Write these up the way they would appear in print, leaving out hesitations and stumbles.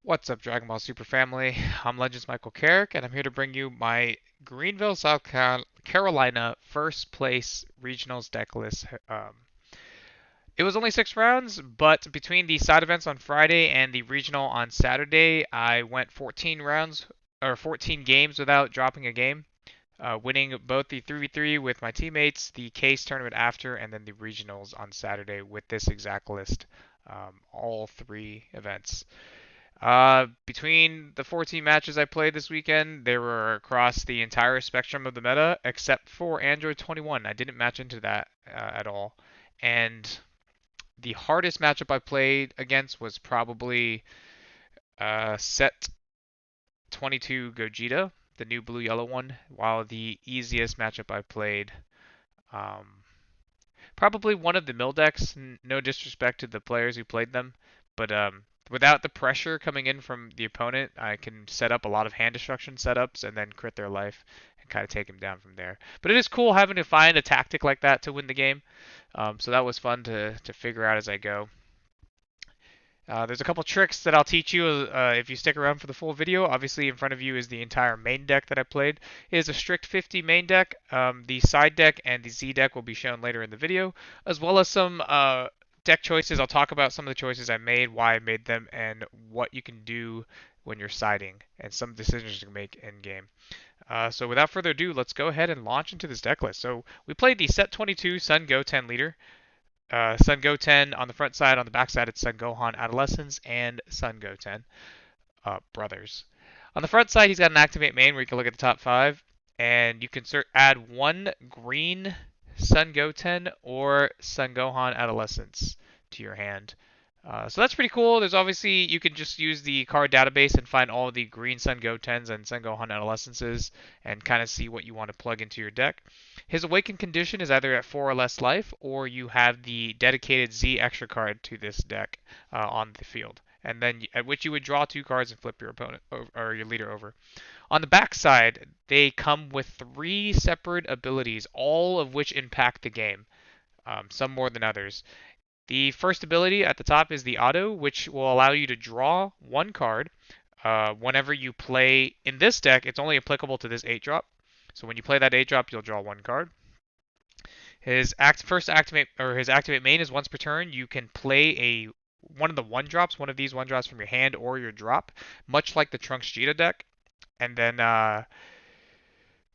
What's up, Dragon Ball Super family? I'm Legends Michael Carrick, and I'm here to bring you my Greenville, South Carolina first place regionals deck list. It was only 6 rounds, but between the side events on Friday and the regional on Saturday, I went 14 rounds or 14 games without dropping a game, winning both the 3v3 with my teammates, the case tournament after, and then the regionals on Saturday with this exact list. All three events. Between the 14 matches I played this weekend, they were across the entire spectrum of the meta, except for Android 21. I didn't match into that at all. And the hardest matchup I played against was probably set 22 Gogeta, the new blue yellow one, while the easiest matchup I played, um, probably one of the mill decks. No disrespect to the players who played them, but without the pressure coming in from the opponent, I can set up a lot of hand destruction setups and then crit their life and kind of take them down from there. But it is cool having to find a tactic like that to win the game. So that was fun to figure out as I go. There's a couple tricks that I'll teach you if you stick around for the full video. Obviously, in front of you is the entire main deck that I played. It is a strict 50 main deck. The side deck and the Z deck will be shown later in the video, as well as some deck choices. I'll talk about some of the choices I made, why I made them, and what you can do when you're siding, and some decisions you can make in game. So without further ado, let's go ahead and launch into this deck list. So we played the Set 22 Sun Goten leader. Sun Goten on the front side. On the back side, it's Sun Gohan Adolescents and Sun Goten Brothers. On the front side, he's got an Activate main where you can look at the top five, and you can add one green Sun Goten or Sun Gohan Adolescents to your hand. So that's pretty cool. There's obviously, you can just use the card database and find all the green Sun Gotens and Sun Gohan Adolescences and kind of see what you want to plug into your deck. His Awakened condition is either at 4 or less life, or you have the dedicated Z extra card to this deck on the field. And then at which you would draw 2 cards and flip your opponent or your leader over. On the back side, they come with 3 separate abilities, all of which impact the game, some more than others. The first ability at the top is the auto, which will allow you to draw 1 card whenever you play. In this deck, it's only applicable to this 8-drop. So when you play that 8-drop, you'll draw 1 card. His activate main is once per turn. You can play one of the 1-drops, one of these 1-drops from your hand or your drop, much like the Trunks Cheetah deck. And then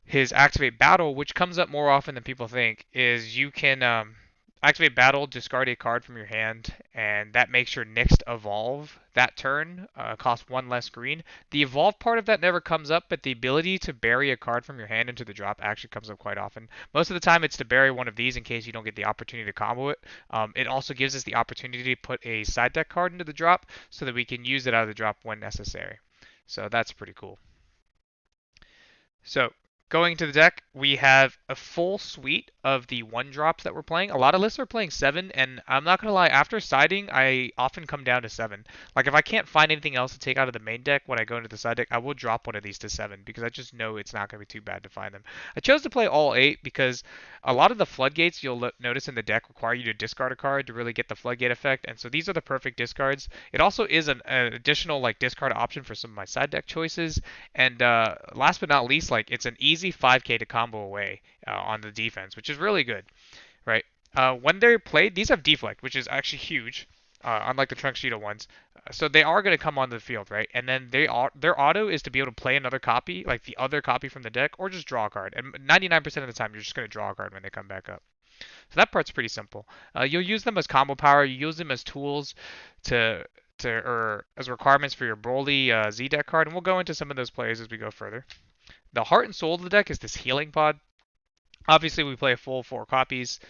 his activate battle, which comes up more often than people think, is you can activate battle, discard a card from your hand, and that makes your next evolve that turn cost 1 less green. The evolve part of that never comes up, but the ability to bury a card from your hand into the drop actually comes up quite often. Most of the time, it's to bury one of these in case you don't get the opportunity to combo it. It also gives us the opportunity to put a side deck card into the drop so that we can use it out of the drop when necessary. So that's pretty cool. So going to the deck, we have a full suite of the 1-drops that we're playing. A lot of lists are playing 7, and I'm not going to lie, after siding, I often come down to 7. Like, if I can't find anything else to take out of the main deck when I go into the side deck, I will drop one of these to 7, because I just know it's not going to be too bad to find them. I chose to play all 8 because a lot of the floodgates you'll notice in the deck require you to discard a card to really get the floodgate effect, and so these are the perfect discards. It also is an additional like discard option for some of my side deck choices, and last but not least, like it's an easy 5k to combo away on the defense, which is really good, right? When they're played, these have deflect, which is actually huge, unlike the Trunks Cheetah ones. So they are going to come onto the field, right? And then their auto is to be able to play another copy, like the other copy from the deck, or just draw a card. And 99% of the time, you're just going to draw a card when they come back up. So that part's pretty simple. You'll use them as combo power. You use them as tools to or as requirements for your Broly Z deck card, and we'll go into some of those plays as we go further. The heart and soul of the deck is this healing pod. Obviously, we play a full 4 copies.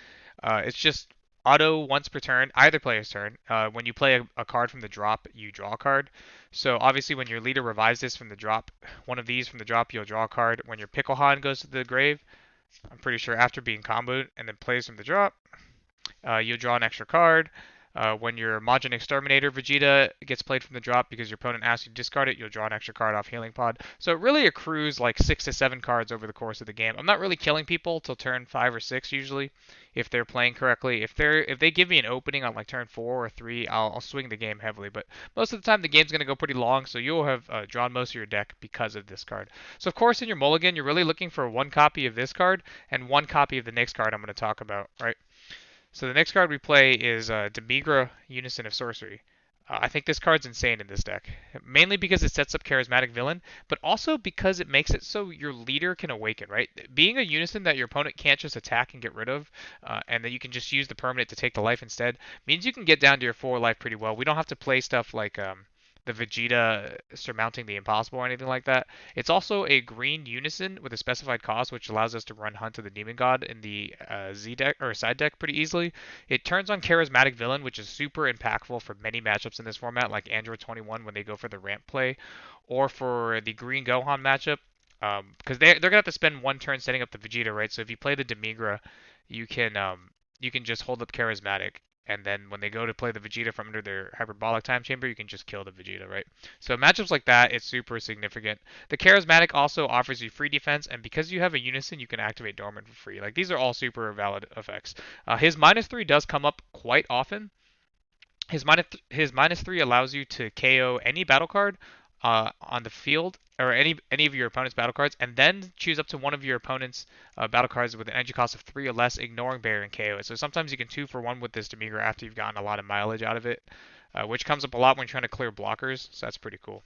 It's just auto once per turn, either player's turn. When you play a card from the drop, you draw a card. So obviously, when your leader revives this from the drop, one of these from the drop, you'll draw a card. When your Picklehan goes to the grave, I'm pretty sure after being comboed and then plays from the drop, you'll draw an extra card. When your Majin Exterminator Vegeta gets played from the drop because your opponent asks you to discard it, you'll draw an extra card off Healing Pod. So it really accrues like 6 to 7 cards over the course of the game. I'm not really killing people till turn 5 or 6 usually, if they're playing correctly. If they give me an opening on like turn 4 or 3, I'll swing the game heavily. But most of the time the game's gonna go pretty long, so you'll have drawn most of your deck because of this card. So of course in your mulligan, you're really looking for one copy of this card and one copy of the next card I'm going to talk about, right? So the next card we play is Demigra, Unison of Sorcery. I think this card's insane in this deck, mainly because it sets up Charismatic Villain, but also because it makes it so your leader can awaken, right? Being a Unison that your opponent can't just attack and get rid of, and that you can just use the permanent to take the life instead, means you can get down to your 4 life pretty well. We don't have to play stuff like the Vegeta surmounting the impossible or anything like that. It's also a green unison with a specified cost, which allows us to run Hunt of the Demon God in the Z deck or side deck pretty easily. It turns on Charismatic Villain, which is super impactful for many matchups in this format, like Android 21 when they go for the ramp play, or for the Green Gohan matchup. Because they're gonna have to spend one turn setting up the Vegeta, right? So if you play the Demigra, you can you can just hold up Charismatic, and then when they go to play the Vegeta from under their hyperbolic time chamber, you can just kill the Vegeta, right? So matchups like that, it's super significant. The Charismatic also offers you free defense, and because you have a Unison, you can activate Dormant for free. Like, these are all super valid effects. His -3 does come up quite often. His -3 allows you to KO any battle card on the field, or any of your opponent's battle cards, and then choose up to one of your opponent's battle cards with an energy cost of 3 or less, ignoring barrier and KO it. So sometimes you can 2-for-1 with this Demigra after you've gotten a lot of mileage out of it, which comes up a lot when trying to clear blockers. So that's pretty cool.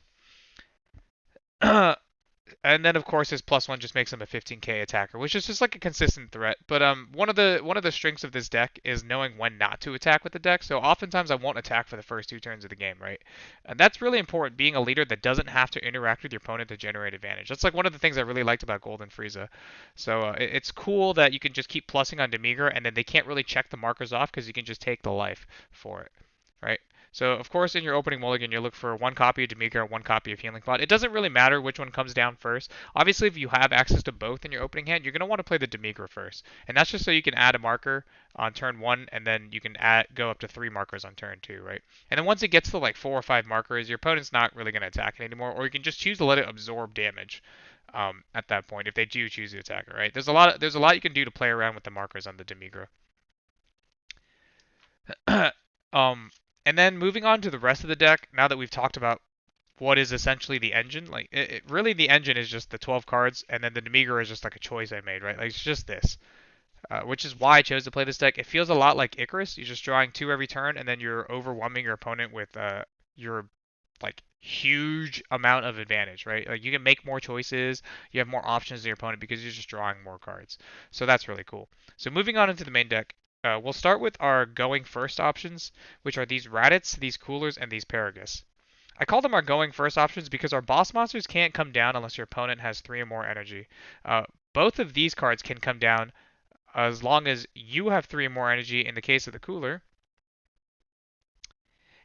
And then of course his +1 just makes him a 15k attacker, which is just like a consistent threat. But one of the strengths of this deck is knowing when not to attack with the deck. So oftentimes I won't attack for the first 2 turns of the game, right? And that's really important, being a leader that doesn't have to interact with your opponent to generate advantage. That's like one of the things I really liked about Golden Frieza. So it's cool that you can just keep plussing on Demigra, and then they can't really check the markers off because you can just take the life for it, right? So, of course, in your opening mulligan, you look for one copy of Demigra and one copy of Healing Pod. It doesn't really matter which one comes down first. Obviously, if you have access to both in your opening hand, you're going to want to play the Demigra first. And that's just so you can add a marker on turn 1, and then you can go up to 3 markers on turn 2, right? And then once it gets to like 4 or 5 markers, your opponent's not really going to attack it anymore, or you can just choose to let it absorb damage at that point if they do choose the attacker, right? There's a lot you can do to play around with the markers on the Demigra. um, and then moving on to the rest of the deck, now that we've talked about what is essentially the engine, like really the engine is just the 12 cards, and then the Demigra is just like a choice I made, right? Like it's just this, which is why I chose to play this deck. It feels a lot like Icarus. You're just drawing 2 every turn, and then you're overwhelming your opponent with your like huge amount of advantage, right? Like you can make more choices, you have more options than your opponent because you're just drawing more cards. So that's really cool. So moving on into the main deck, we'll start with our going first options, which are these Raditz, these Coolers, and these Paragus. I call them our going first options because our boss monsters can't come down unless your opponent has 3 or more energy. Both of these cards can come down as long as you have 3 or more energy in the case of the Cooler.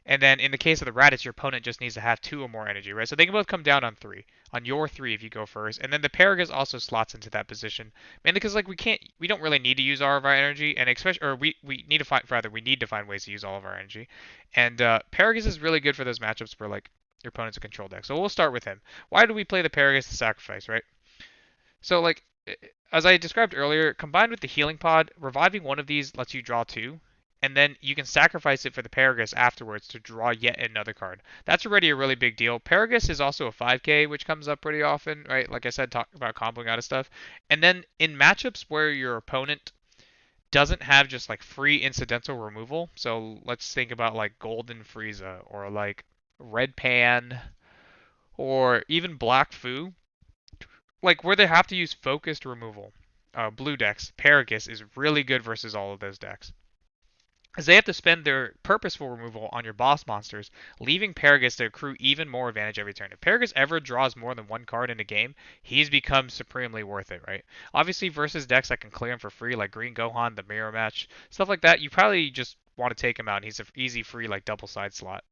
And then in the case of the Raditz, your opponent just needs to have 2 or more energy, right? So they can both come down on 3. On your 3 if you go first. And then the Paragus also slots into that position. Mainly because like we don't really need to use all of our energy, and especially, or we need to find, rather, we need to find ways to use all of our energy. And Paragus is really good for those matchups where like your opponent's a control deck. So we'll start with him. Why do we play the Paragus to sacrifice, right? So like, as I described earlier, combined with the healing pod, reviving one of these lets you draw 2, and then you can sacrifice it for the Paragus afterwards to draw yet another card. That's already a really big deal. Paragus is also a 5k, which comes up pretty often, right? Like I said, talk about comboing out of stuff. And then in matchups where your opponent doesn't have just like free incidental removal, so let's think about like Golden Frieza or like Red Pan or even Black Fu, like where they have to use focused removal. Blue decks, Paragus is really good versus all of those decks, as they have to spend their purposeful removal on your boss monsters, leaving Paragus to accrue even more advantage every turn. If Paragus ever draws more than 1 card in a game, he's become supremely worth it, right? Obviously, versus decks that can clear him for free, like Green Gohan, the Mirror Match, stuff like that, you probably just want to take him out. He's an easy free, like double side slot.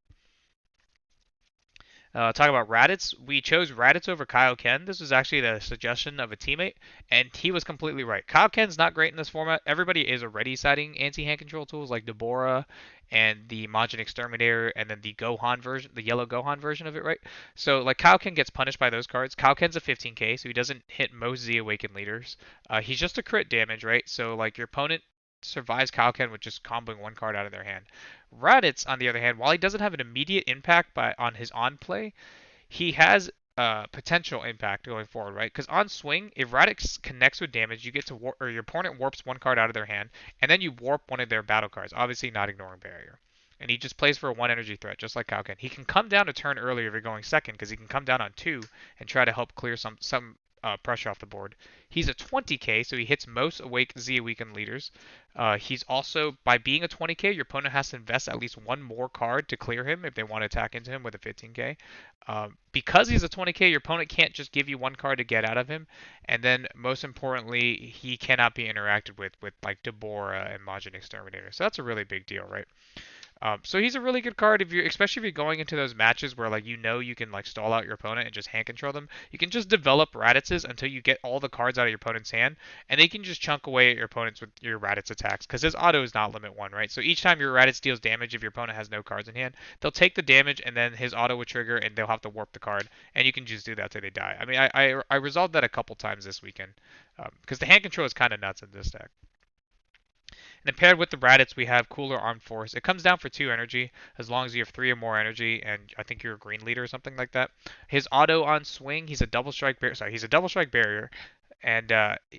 Talk about Raditz. We chose Raditz over Kaioken. This was actually the suggestion of a teammate, and he was completely right. Kaioken's not great in this format. Everybody is already citing anti-hand control tools like Deborah and the Majin Exterminator, and then the Gohan version, the yellow Gohan version of it, right? So like Kaioken gets punished by those cards. Kaioken's a 15k, so he doesn't hit most Z Awakened leaders. He's just a crit damage, right? So like your opponent survives Kaioken with just comboing one card out of their hand. Raditz, on the other hand, while he doesn't have an immediate impact on his on play, he has potential impact going forward, right? Because on swing, if Raditz connects with damage, you get to or your opponent warps one card out of their hand, and then you warp one of their battle cards, obviously not ignoring barrier. And he just plays for a one energy threat, just like Kaioken. He can come down a turn earlier if you're going second, because he can come down on two and try to help clear some pressure off the board. He's a 20k, so he hits most awake Z weakened leaders. He's also, by being a 20k, your opponent has to invest at least one more card to clear him if they want to attack into him with a 15k. Because he's a 20k, your opponent can't just give you one card to get out of him. And then, most importantly, he cannot be interacted with like Deborah and Majin Exterminator. So that's a really big deal, right? So he's a really good card if you, especially if you're going into those matches where like you can like stall out your opponent and just hand control them. You can just develop Raditzes until you get all the cards out of your opponent's hand, and they can just chunk away at your opponents with your Raditz attacks because his auto is not limit one, right? So each time your Raditz deals damage, if your opponent has no cards in hand, they'll take the damage and then his auto will trigger and they'll have to warp the card, and you can just do that till they die. I mean, I resolved that a couple times this weekend because the hand control is kind of nuts in this deck. And then paired with the Raditz, we have Cooler Armed Force. It comes down for 2 energy as long as you have 3 or more energy, and I think you're a green leader or something like that. His auto on swing, he's a double strike barrier. Sorry, he's a double strike barrier. And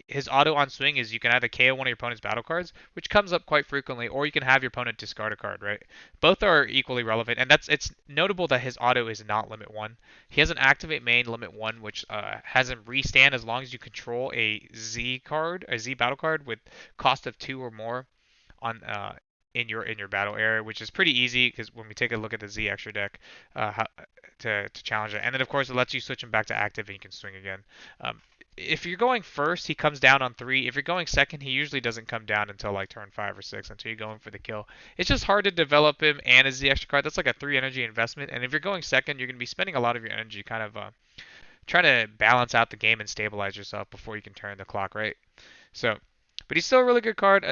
his auto on swing is you can either KO one of your opponent's battle cards, which comes up quite frequently, or you can have your opponent discard a card, right? Both are equally relevant, and it's notable that his auto is not limit one. He has an activate main limit one, which has a restand as long as you control a Z card, a Z battle card with cost of 2 or more on in your battle area, which is pretty easy because when we take a look at the Z extra deck, to challenge it, and then of course it lets you switch him back to active and you can swing again. If you're going first, he comes down on 3. If you're going second, he usually doesn't come down until like turn 5 or 6 until you're going for the kill. It's just hard to develop him and as the extra card. That's like a 3 energy investment. And if you're going second, you're going to be spending a lot of your energy kind of trying to balance out the game and stabilize yourself before you can turn the clock, right? So, but he's still a really good card.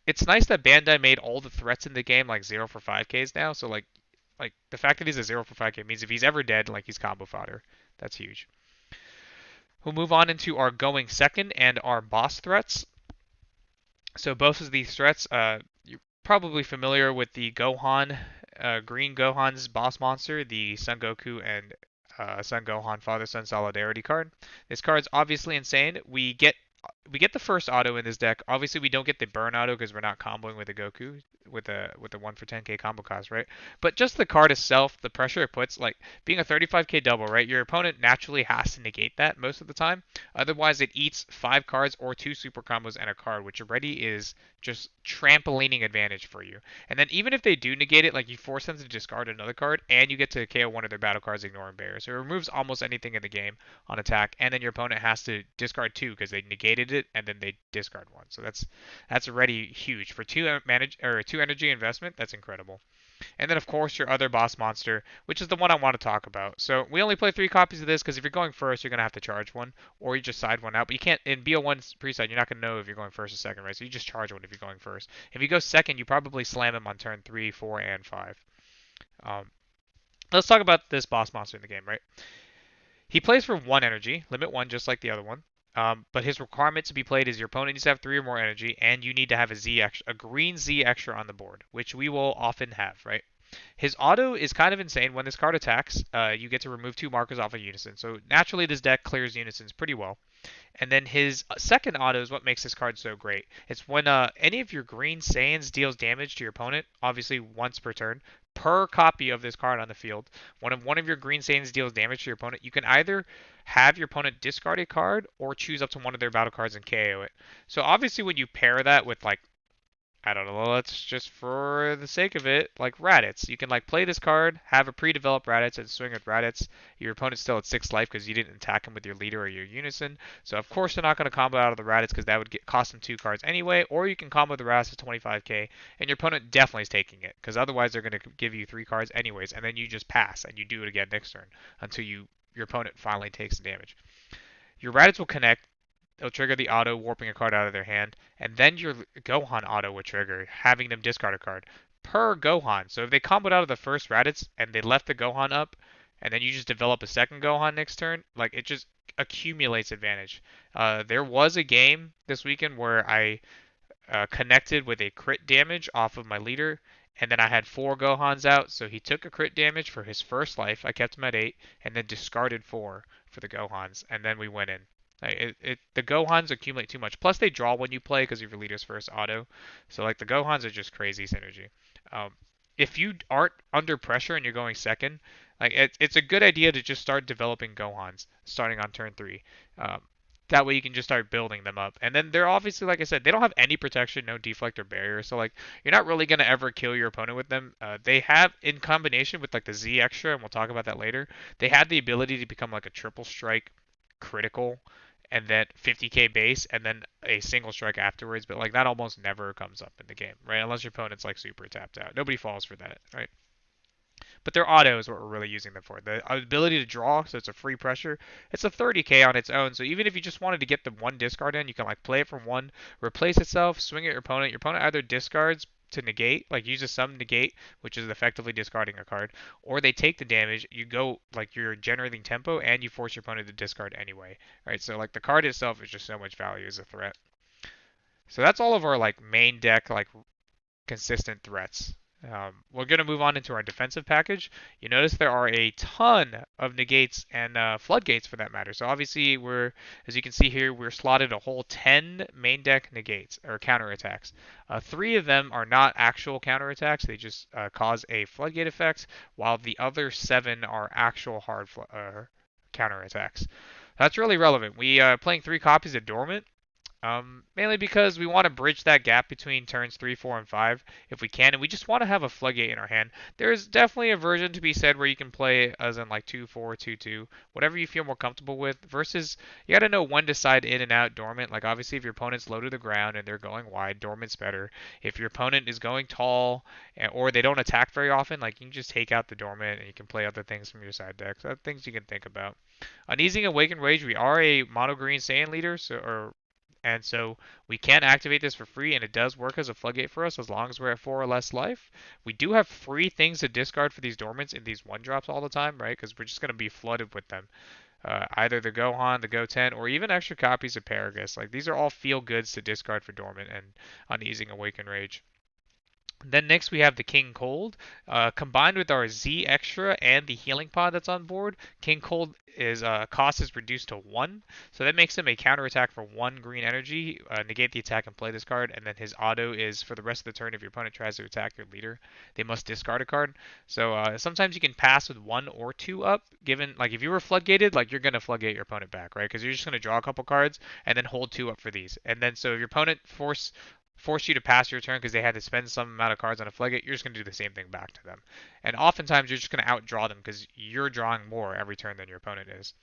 It's nice that Bandai made all the threats in the game like 0 for 5Ks now. So like the fact that he's a 0 for 5K means if he's ever dead, like he's combo fodder. That's huge. We'll move on into our going second and our boss threats. So both of these threats, you're probably familiar with the Gohan, Green Gohan's boss monster, the Son Goku and Son Gohan Father Son Solidarity card. This card's obviously insane. We get the first auto in this deck. Obviously, we don't get the burn auto because we're not comboing with a Goku with a 1 for 10k combo cost, right? But just the card itself, the pressure it puts, like being a 35k double, right? Your opponent naturally has to negate that most of the time. Otherwise, it eats 5 cards or 2 super combos and a card, which already is just trampolining advantage for you. And then even if they do negate it, like you force them to discard another card, and you get to KO one of their battle cards, ignoring barrier. So it removes almost anything in the game on attack, and then your opponent has to discard 2 because they negated it, and then they discard 1. So that's already huge for 2 energy investment. That's incredible. And then of course your other boss monster, which is the one I want to talk about. So we only play 3 copies of this because if you're going first, you're gonna have to charge one, or you just side one out. But you can't in BO1 preset. You're not gonna know if you're going first or second, right? So you just charge one if you're going first. If you go second, you probably slam him on turn 3, 4, and 5. Um, let's talk about this boss monster in the game, right? He plays for 1 energy, limit 1, just like the other one. But his requirement to be played is your opponent needs to have 3 or more energy, and you need to have a green Z extra on the board, which we will often have, right? His auto is kind of insane. When this card attacks, you get to remove 2 markers off of Unison. So naturally, this deck clears Unisons pretty well. And then his second auto is what makes this card so great. It's when any of your green Saiyans deals damage to your opponent, obviously once per turn, per copy of this card on the field. When one of your green Saiyans deals damage to your opponent, you can either have your opponent discard a card or choose up to one of their battle cards and KO it. So obviously when you pair that with like I don't know. Let's just, for the sake of it, like Raditz. You can like play this card, have a pre-developed Raditz, and swing with Raditz. Your opponent's still at 6 life because you didn't attack him with your leader or your unison. So of course they're not going to combo out of the Raditz because that would cost them 2 cards anyway. Or you can combo the Raditz at 25k, and your opponent definitely is taking it because otherwise they're going to give you 3 cards anyways, and then you just pass and you do it again next turn until your opponent finally takes the damage. Your Raditz will connect. It'll trigger the auto, warping a card out of their hand, and then your Gohan auto would trigger, having them discard a card per Gohan. So if they comboed out of the first Raditz and they left the Gohan up, and then you just develop a second Gohan next turn, like it just accumulates advantage. There was a game this weekend where I connected with a crit damage off of my leader, and then I had 4 Gohans out, so he took a crit damage for his first life. I kept him at 8, and then discarded 4 for the Gohans, and then we went in. The Gohans accumulate too much. Plus, they draw when you play because of your leader's first auto. So, like, the Gohans are just crazy synergy. Um, if you aren't under pressure and you're going second, like, it's a good idea to just start developing Gohans starting on turn 3. Um, that way you can just start building them up. And then they're obviously, like I said, they don't have any protection, no deflect or barrier. So, like, you're not really going to ever kill your opponent with them. They have, in combination with, like, the Z extra, and we'll talk about that later, they have the ability to become, like, a triple strike critical and then 50k base and then a single strike afterwards, but like that almost never comes up in the game, right? Unless your opponent's like super tapped out. Nobody falls for that, right? But their auto is what we're really using them for. The ability to draw, so it's a free pressure. It's a 30k on its own, so even if you just wanted to get the one discard in, you can like play it from one, replace itself, swing at your opponent. Your opponent either discards to negate, like uses some negate, which is effectively discarding a card, or they take the damage, you go like you're generating tempo and you force your opponent to discard anyway, right? So like the card itself is just so much value as a threat. So that's all of our like main deck like consistent threats. We're going to move on into our defensive package. You notice there are a ton of negates and floodgates for that matter. So obviously as you can see here, we're slotted a whole 10 main deck negates or counterattacks. 3 of them are not actual counterattacks. They just cause a floodgate effect, while the other 7 are actual hard counterattacks. That's really relevant. We are playing 3 copies of Dormant. Mainly because we want to bridge that gap between turns 3, 4, and 5 if we can, and we just want to have a floodgate in our hand. There's definitely a version to be said where you can play as in like 2, 4, 2, 2, whatever you feel more comfortable with, versus you got to know when to side in and out Dormant. Like obviously if your opponent's low to the ground and they're going wide, Dormant's better. If your opponent is going tall or they don't attack very often, like you can just take out the Dormant and you can play other things from your side deck. So that's things you can think about. Uneasing Awaken Rage, we are a mono green Saiyan leader, and so we can activate this for free, and it does work as a floodgate for us as long as we're at 4 or less life. We do have free things to discard for these Dormants in these 1-drops all the time, right? Because we're just going to be flooded with them. Either the Gohan, the Goten, or even extra copies of Paragus. Like these are all feel goods to discard for Dormant and Uneasing Awaken Rage. Then next we have the King Cold. Combined with our Z Extra and the Healing Pod that's on board, King Cold is cost is reduced to 1. So that makes him a counterattack for 1 green energy. Negate the attack and play this card. And then his auto is for the rest of the turn if your opponent tries to attack your leader, they must discard a card. So sometimes you can pass with 1 or 2 up. Given like if you were floodgated, like you're going to floodgate your opponent back, right? Because you're just going to draw a couple cards and then hold 2 up for these. And then so if your opponent force you to pass your turn because they had to spend some amount of cards on a floodgate, you're just going to do the same thing back to them. And oftentimes you're just going to outdraw them because you're drawing more every turn than your opponent is.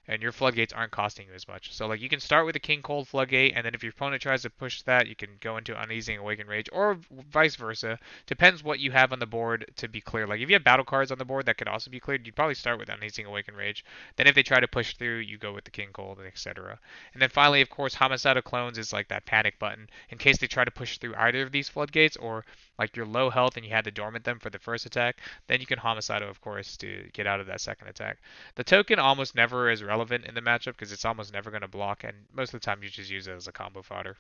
And your floodgates aren't costing you as much. So like you can start with a King Cold floodgate, and then if your opponent tries to push that, you can go into Uneasing Awaken Rage, or vice versa. Depends what you have on the board to be clear. Like if you have battle cards on the board that could also be cleared, you'd probably start with Uneasing Awaken Rage. Then if they try to push through, you go with the King Cold, and etc. And then finally, of course, Homicidal Clones is like that panic button in case they try to push through either of these floodgates, or like you're low health and you had to dormant them for the first attack, then you can Homicidal, of course, to get out of that second attack. The token almost never is relevant in the matchup because it's almost never going to block, and most of the time you just use it as a combo fodder.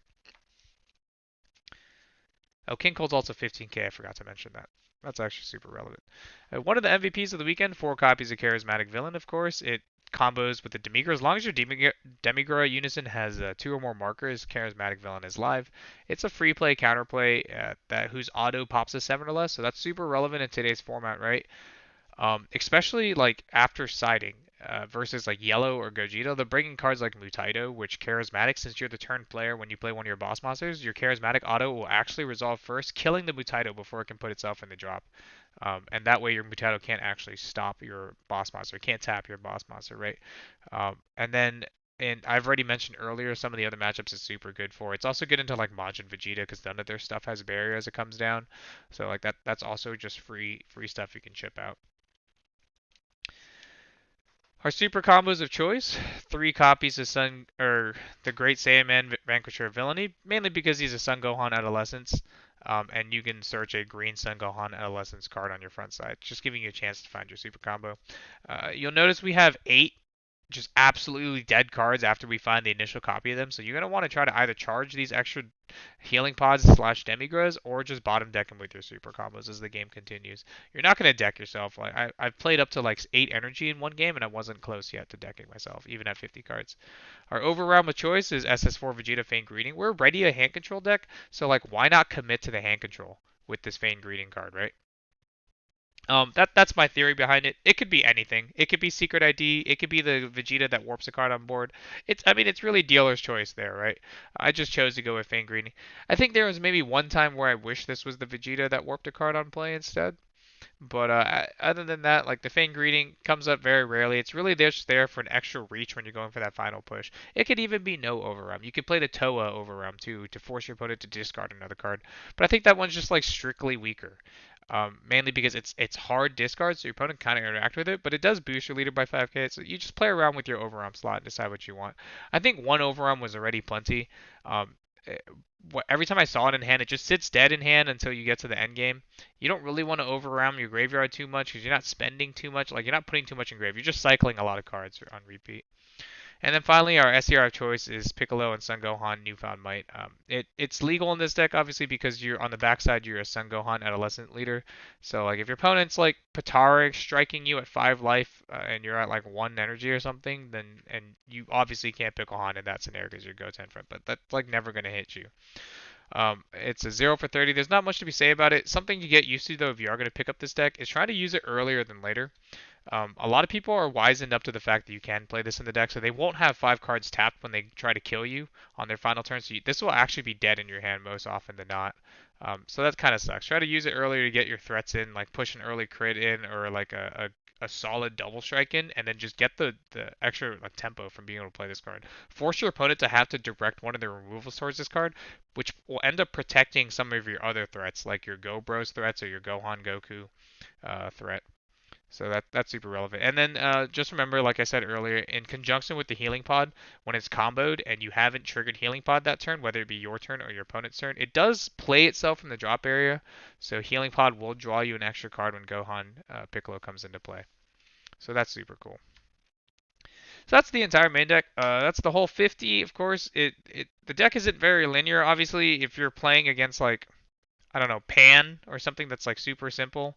Oh, King Cold's also 15k, I forgot to mention that. That's actually super relevant. One of the MVPs of the weekend, 4 copies of Charismatic Villain, of course. It combos with the Demigra. As long as your Demigra unison has 2 or more markers, Charismatic Villain is live. It's a free play counterplay whose auto pops a 7 or less, so that's super relevant in today's format, right? Especially like after siding. versus like yellow or Gogeta, they're bringing cards like Mutaito, which charismatic, since you're the turn player when you play one of your boss monsters, your charismatic auto will actually resolve first, killing the Mutaito before it can put itself in the drop. And that way your Mutaito can't actually stop your boss monster, can't tap your boss monster, right? And then, and I've already mentioned earlier, some of the other matchups it's super good for. It's also good into like Majin Vegeta because none of their stuff has barrier as it comes down. So like that's also just free stuff you can chip out. Our super combos of choice: 3 copies of Sun or the Great Saiyaman Vanquisher of Villainy, mainly because he's a Sun Gohan Adolescence, and you can search a green Sun Gohan Adolescence card on your front side, just giving you a chance to find your super combo. You'll notice we have 8 just absolutely dead cards after we find the initial copy of them. So you're going to want to try to either charge these extra healing pods slash demigrays or just bottom deck them with your super combos as the game continues. You're not going to deck yourself. Like I've played up to like 8 energy in one game and I wasn't close yet to decking myself, even at 50 cards. Our overround of choice is SS4 Vegeta Feigned Greeting. We're already a hand control deck, so like why not commit to the hand control with this Feigned Greeting card, right? That's my theory behind it. It could be anything. It could be Secret ID. It could be the Vegeta that warps a card on board. I mean, it's really dealer's choice there, right? I just chose to go with Fang Greeny. I think there was maybe one time where I wish this was the Vegeta that warped a card on play instead. But other than that, like the Fang Greeting comes up very rarely. It's really just there for an extra reach when you're going for that final push. It could even be no overrun. You could play the Toa overrun too to force your opponent to discard another card. But I think that one's just like strictly weaker. Mainly because it's hard discard, so your opponent kind of interact with it, but it does boost your leader by 5k. So you just play around with your overarm slot and decide what you want. I think one overarm was already plenty. Um, eh, every time I saw it in hand, it just sits dead in hand until you get to the end game. You don't really want to overwhelm your graveyard too much because you're not spending too much. Like you're not putting too much in grave. You're just cycling a lot of cards on repeat. And then finally, our SCR of choice is Piccolo and Son Gohan Newfound Might. It's legal in this deck, obviously, because you're on the backside, you're a Son Gohan Adolescent leader. So, like, if your opponent's like Patara striking you at 5 life and you're at like 1 energy or something, then and you obviously can't pick Gohan in that scenario because you're Goten front, but that's like never gonna hit you. It's a 0 for 30. There's not much to be say about it. Something you get used to though if you are going to pick up this deck is try to use it earlier than later. A lot of people are wizened up to the fact that you can play this in the deck, so they won't have 5 cards tapped when they try to kill you on their final turn. So this will actually be dead in your hand most often than not. So that kind of sucks. Try to use it earlier to get your threats in, like push an early crit in or like a solid double strike in, and then just get the extra like, tempo from being able to play this card. Force your opponent to have to direct one of their removals towards this card, which will end up protecting some of your other threats, like your GoBros threats or your Gohan Goku threat. So that's super relevant. And then just remember, like I said earlier, in conjunction with the healing pod, when it's comboed and you haven't triggered healing pod that turn, whether it be your turn or your opponent's turn, it does play itself in the drop area. So healing pod will draw you an extra card when Gohan Piccolo comes into play. So that's super cool. So that's the entire main deck. That's the whole 50. Of course, the deck isn't very linear. Obviously, if you're playing against like I don't know Pan or something that's like super simple,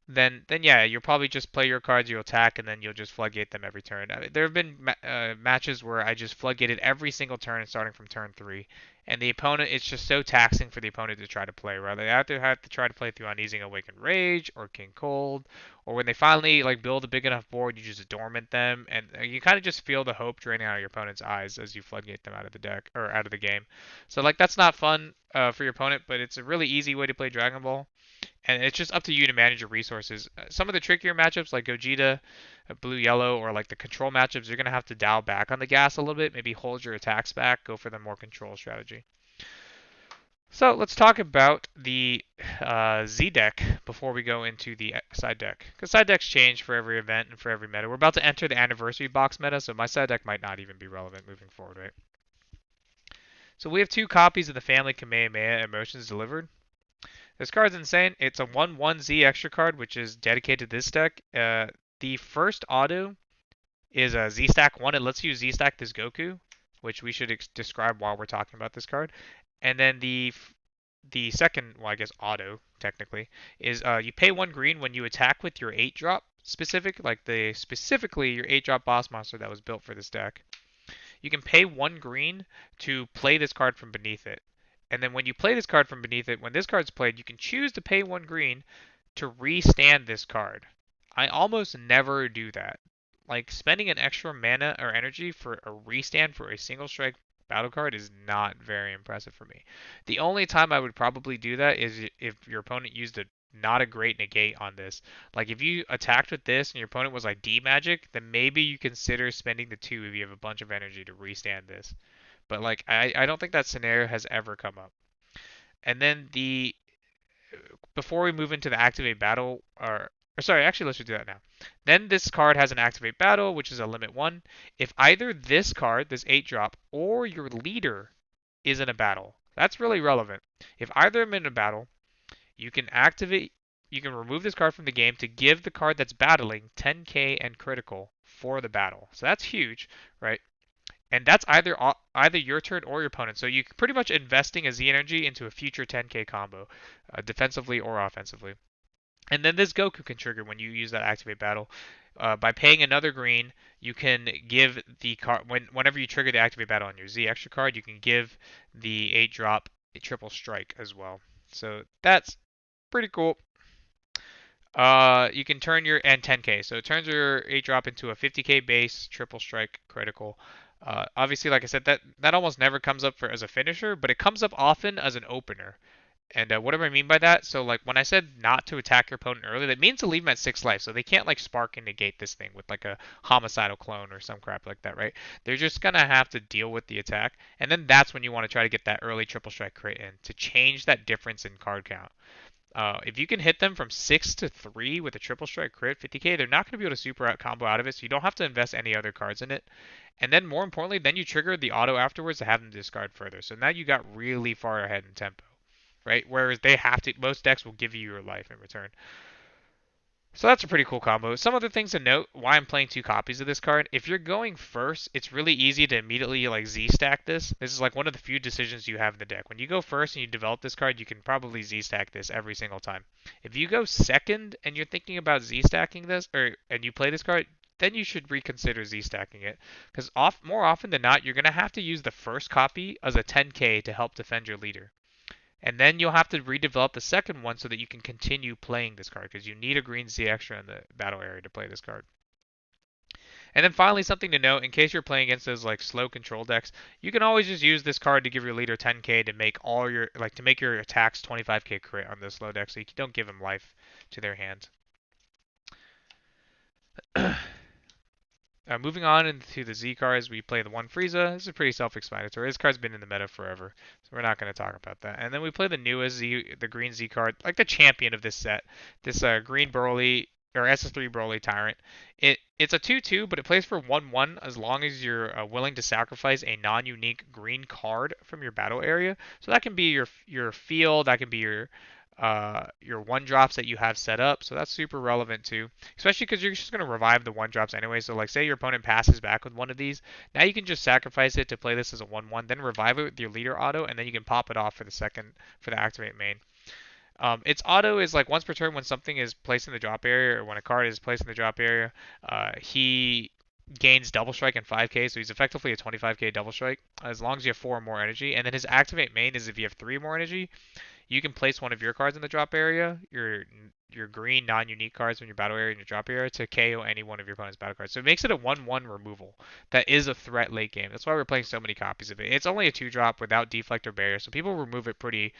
then yeah, you'll probably just play your cards, you attack, and then you'll just floodgate them every turn. There have been matches where I just floodgated every single turn, starting from turn 3, and the opponent, it's just so taxing for the opponent to try to play. Right, they either have to try to play through Uneasing Awakened Rage or King Cold, or when they finally like build a big enough board, you just dormant them, and you kind of just feel the hope draining out of your opponent's eyes as you floodgate them out of the deck or out of the game. So like that's not fun for your opponent, but it's a really easy way to play Dragon Ball. And it's just up to you to manage your resources. Some of the trickier matchups like Gogeta, Blue Yellow, or like the control matchups, you're gonna have to dial back on the gas a little bit. Maybe hold your attacks back, go for the more control strategy. So let's talk about the Z deck before we go into the side deck. Because side decks change for every event and for every meta. We're about to enter the anniversary box meta, so my side deck might not even be relevant moving forward, right? So we have 2 copies of the Family Kamehameha Emotions Delivered. This card's insane. It's a 1/1Z extra card, which is dedicated to this deck. The first auto is a Z-Stack 1. It lets you Z-Stack this Goku, which we should describe while we're talking about this card. And then the second, well, I guess auto, technically, is you pay 1 green when you attack with your 8-drop specific, like specifically your 8-drop boss monster that was built for this deck. You can pay 1 green to play this card from beneath it. And then when you play this card from beneath it, when this card's played, you can choose to pay 1 green to restand this card. I almost never do that. Like spending an extra mana or energy for a restand for a single strike battle card is not very impressive for me. The only time I would probably do that is if your opponent used a not a great negate on this. Like if you attacked with this and your opponent was like D magic, then maybe you consider spending the 2 if you have a bunch of energy to restand this. But like I don't think that scenario has ever come up. And then the before we move into the activate battle, or sorry, actually let's just do that now. Then this card has an activate battle, which is a limit 1. If either this card, this 8 drop, or your leader is in a battle, that's really relevant. If either of them in a battle, you can activate, you can remove this card from the game to give the card that's battling 10k and critical for the battle. So that's huge, right? And that's either your turn or your opponent. So you pretty much investing a Z energy into a future 10k combo, defensively or offensively. And then this Goku can trigger when you use that activate battle. By paying another green, you can give the card whenever you trigger the activate battle on your Z extra card, you can give the 8 drop a triple strike as well. So that's pretty cool. You can turn your and 10k, so it turns your 8 drop into a 50k base triple strike critical. Obviously, like I said, that almost never comes up for as a finisher, but it comes up often as an opener. And what do I mean by that? So like when I said not to attack your opponent early, that means to leave them at 6 life, so they can't like spark and negate this thing with like a homicidal clone or some crap like that, right? They're just gonna have to deal with the attack, and then that's when you want to try to get that early triple strike crit in to change that difference in card count. If you can hit them from 6 to 3 with a triple strike crit 50k, they're not going to be able to super out combo out of it, so you don't have to invest any other cards in it. And then more importantly, then you trigger the auto afterwards to have them discard further. So now you got really far ahead in tempo, right? Whereas they have to, most decks will give you your life in return. So that's a pretty cool combo. Some other things to note why I'm playing 2 copies of this card. If you're going first, it's really easy to immediately like Z stack this. This is like one of the few decisions you have in the deck. When you go first and you develop this card, you can probably Z stack this every single time. If you go second and you're thinking about Z stacking this, or and you play this card, then you should reconsider Z stacking it. Because more often than not, you're gonna have to use the first copy as a 10k to help defend your leader. And then you'll have to redevelop the second one so that you can continue playing this card because you need a green Z extra in the battle area to play this card. And then finally, something to note, in case you're playing against those like slow control decks, you can always just use this card to give your leader 10k to make all your to make your attacks 25k crit on this slow deck, so you don't give them life to their hand. Moving on into the Z cards, we play the one Frieza. This is pretty self-explanatory. This card's been in the meta forever, so we're not going to talk about that. And then we play the newest Z, the green Z card, like the champion of this set. This green Broly or SS3 Broly Tyrant. It's a 2/2, but it plays for 1/1 as long as you're willing to sacrifice a non-unique green card from your battle area. So that can be your field, that can be your one drops that you have set up. So that's super relevant too, especially because you're just going to revive the one drops anyway. So like say your opponent passes back with one of these, now you can just sacrifice it to play this as a 1/1, then revive it with your leader auto, and then you can pop it off for the second for the activate main. Its auto is like once per turn when something is placed in the drop area or when a card is placed in the drop area, he gains double strike and 5k, so he's effectively a 25k double strike as long as you have 4 or more energy. And then his activate main is if you have 3 more energy, you can place one of your cards in the drop area, your green non-unique cards from your battle area in your drop area to KO any one of your opponent's battle cards. So it makes it a 1/1 removal that is a threat late game. That's why we're playing so many copies of it. It's only a 2-drop without deflect or barrier, so people remove it pretty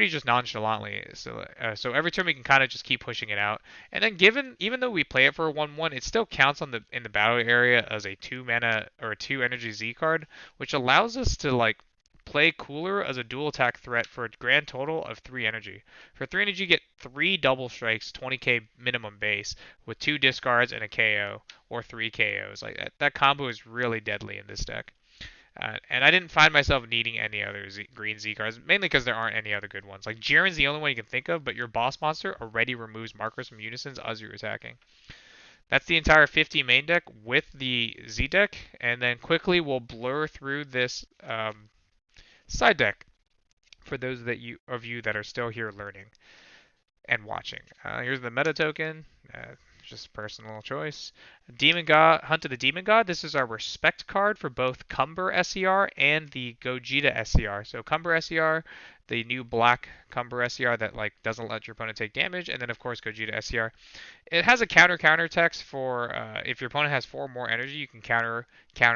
just nonchalantly. So every turn we can kind of just keep pushing it out. And then even though we play it for a 1/1, it still counts on the in the battle area as a 2 mana or a 2 energy Z card, which allows us to like play Cooler as a dual attack threat for a grand total of 3 energy. For 3 energy, you get 3 double strikes, 20k minimum base, with 2 discards and a KO, or 3 KOs. Like that combo is really deadly in this deck. And I didn't find myself needing any other green Z cards, mainly because there aren't any other good ones. Like Jiren's the only one you can think of, but your boss monster already removes markers from unisons as you're attacking. That's the entire 50 main deck with the Z deck, and then quickly we'll blur through this side deck for those of you that are still here learning and watching. Here's the meta token. just personal choice. Demon God, Hunt of the Demon God. This is our respect card for both Cumber SER and the Gogeta SER. So Cumber SER, the new black Cumber SER that like doesn't let your opponent take damage, and then of course Gogeta SER. It has a counter text for if your opponent has 4 more energy, you can counter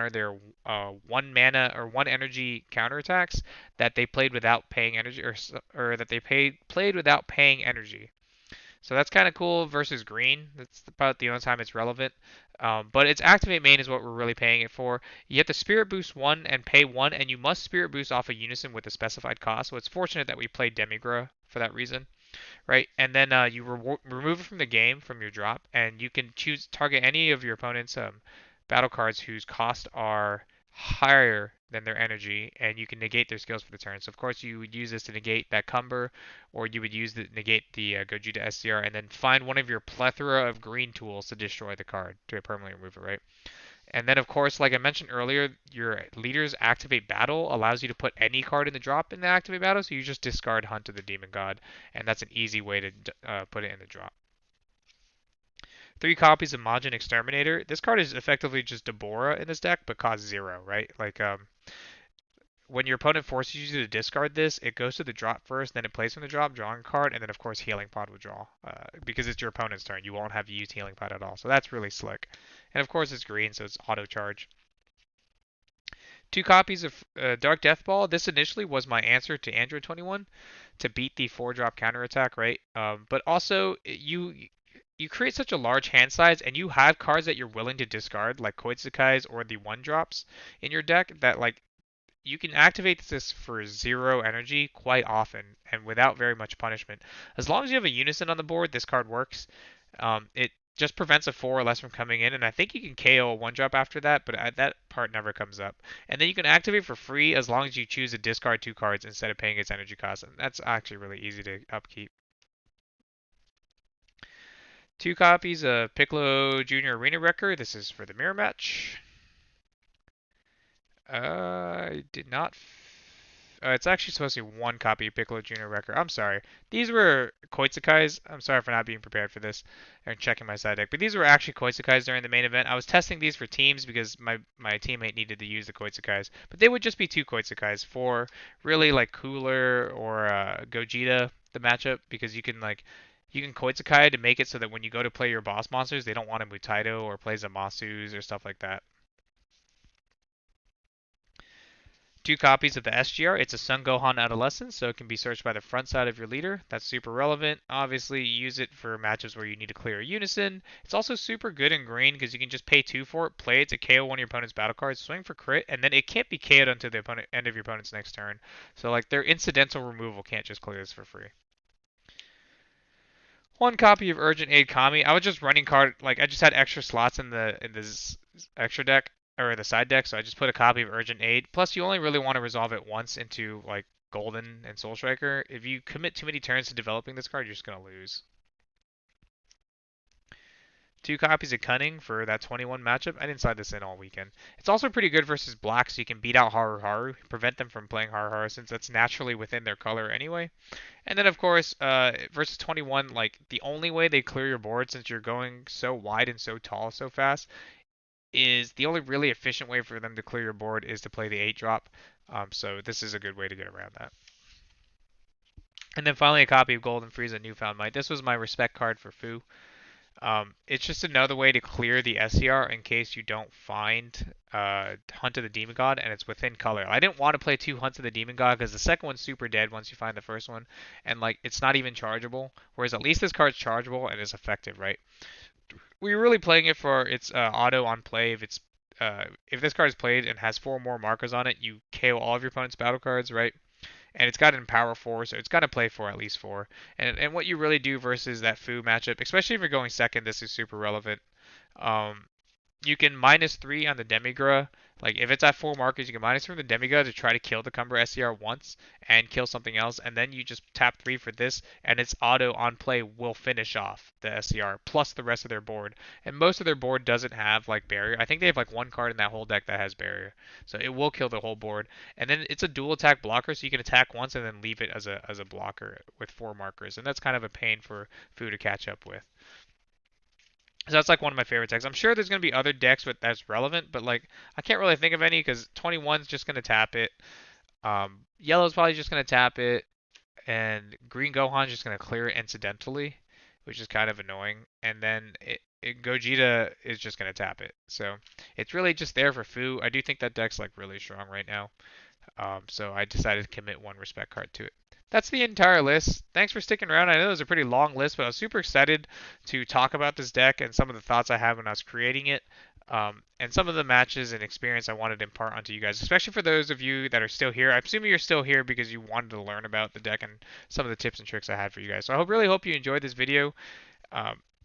their 1 mana or 1 energy counterattacks that they played without paying energy, or that they played without paying energy. So that's kind of cool versus green. That's about the only time it's relevant. But its activate main is what we're really paying it for. You have to Spirit Boost 1 and pay 1, and you must Spirit Boost off a Unison with a specified cost. So it's fortunate that we played Demigra for that reason, right? And then you remove it from the game from your drop, and you can choose target any of your opponent's battle cards whose cost are higher than their energy, and you can negate their skills for the turn. So of course you would use this to negate that Cumber, or you would use the negate the Gogeta SCR, and then find one of your plethora of green tools to destroy the card to permanently remove it, right? And then of course, like I mentioned earlier, your leader's activate battle allows you to put any card in the drop in the activate battle, so you just discard Hunt of the Demon God, and that's an easy way to put it in the drop. 3 copies of Majin Exterminator. This card is effectively just Deborah in this deck, but costs 0, right? Like, when your opponent forces you to discard this, it goes to the drop first, then it plays from the drop, drawing a card, and then of course Healing Pod will draw. Because it's your opponent's turn, you won't have to use Healing Pod at all. So that's really slick. And of course it's green, so it's auto charge. 2 copies of Dark Death Ball. This initially was my answer to Android 21 to beat the 4-drop counterattack, right? But also you create such a large hand size, and you have cards that you're willing to discard, like Koitsukais or the 1-drops in your deck, that like you can activate this for 0 energy quite often and without very much punishment. As long as you have a Unison on the board, this card works. It just prevents a 4 or less from coming in, and I think you can KO a 1-drop after that, but that part never comes up. And then you can activate for free as long as you choose to discard 2 cards instead of paying its energy cost, and that's actually really easy to upkeep. 2 copies of Piccolo Junior Arena Wrecker. This is for the mirror match. I did not. It's actually supposed to be 1 copy of Piccolo Junior Wrecker. I'm sorry. These were Koitsukais. I'm sorry for not being prepared for this and checking my side deck. But these were actually Koitsukais during the main event. I was testing these for teams because my teammate needed to use the Koitsukais. But they would just be 2 Koitsukais for really like Cooler or Gogeta, the matchup, because you can Koitsukai to make it so that when you go to play your boss monsters, they don't want to Mutaito or play Zamasus or stuff like that. 2 copies of the SGR. It's a Sun Gohan Adolescent, so it can be searched by the front side of your leader. That's super relevant. Obviously, you use it for matches where you need to clear a Unison. It's also super good in green because you can just pay 2 for it, play it to KO one of your opponent's battle cards, swing for crit, and then it can't be KO'd until the end of your opponent's next turn. So like their incidental removal can't just clear this for free. 1 copy of Urgent Aid Kami. I was just running card, like I just had extra slots in this extra deck or the side deck, so I just put a copy of Urgent Aid. Plus, you only really want to resolve it once into like Golden and Soul Striker. If you commit too many turns to developing this card, you're just gonna lose. 2 copies of Cunning for that 21 matchup. I didn't slide this in all weekend. It's also pretty good versus black, so you can beat out Haru Haru, prevent them from playing Haru Haru since that's naturally within their color anyway. And then of course, versus 21, like the only way they clear your board since you're going so wide and so tall so fast is the only really efficient way for them to clear your board is to play the 8-drop. So this is a good way to get around that. And then finally a copy of Golden Frieza Newfound Might. This was my respect card for Fu. It's just another way to clear the SCR in case you don't find Hunt of the Demon God and it's within color. I didn't want to play 2 Hunts of the Demon God because the second one's super dead once you find the first one, and like it's not even chargeable. Whereas at least this card's chargeable and is effective, right? We're really playing it for its auto on play. If this card is played and has 4 more markers on it, you KO all of your opponent's battle cards, right? And it's got an Empower 4, so it's got to play for at least 4. And what you really do versus that Fu matchup, especially if you're going second, this is super relevant. You can -3 on the Demigra. Like if it's at 4 markers, you can -3 on the Demigra to try to kill the Cumber SCR once and kill something else, and then you just tap 3 for this, and its auto on play will finish off the SCR plus the rest of their board. And most of their board doesn't have like barrier. I think they have like 1 card in that whole deck that has barrier, so it will kill the whole board. And then it's a dual attack blocker, so you can attack once and then leave it as a blocker with 4 markers, and that's kind of a pain for Fu to catch up with. So that's like one of my favorite decks. I'm sure there's gonna be other decks with that's relevant, but like I can't really think of any because 21's just gonna tap it. Yellow's probably just gonna tap it, and Green Gohan's just gonna clear it incidentally, which is kind of annoying. And then Gogeta is just gonna tap it. So it's really just there for Fu. I do think that deck's like really strong right now. So I decided to commit one respect card to it. That's the entire list. Thanks for sticking around. I know it was a pretty long list, but I was super excited to talk about this deck and some of the thoughts I had when I was creating it, and some of the matches and experience I wanted to impart onto you guys, especially for those of you that are still here. I'm assuming you're still here because you wanted to learn about the deck and some of the tips and tricks I had for you guys. So I really hope you enjoyed this video.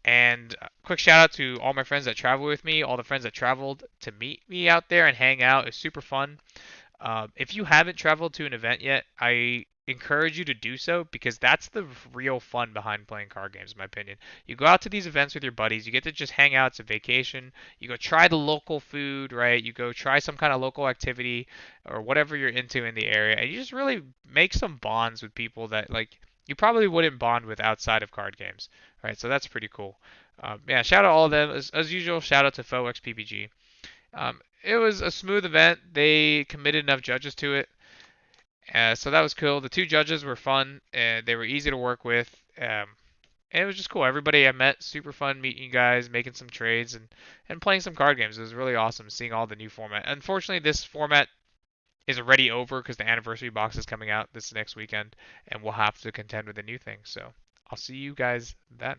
And quick shout out to all my friends that travel with me, all the friends that traveled to meet me out there and hang out. It's super fun. If you haven't traveled to an event yet, I encourage you to do so because that's the real fun behind playing card games, in my opinion. You go out to these events with your buddies, you get to just hang out, it's a vacation. You go try the local food, right? You go try some kind of local activity or whatever you're into in the area, and you just really make some bonds with people that like you probably wouldn't bond with outside of card games, right? So that's pretty cool. Yeah, shout out all of them as usual. Shout out to FOX PPG. It was a smooth event. They committed enough judges to it, so that was cool. The two judges were fun, and they were easy to work with. And it was just cool. Everybody I met, super fun meeting you guys, making some trades, and playing some card games. It was really awesome seeing all the new format. Unfortunately, this format is already over because the anniversary box is coming out this next weekend, and we'll have to contend with the new thing. So I'll see you guys then.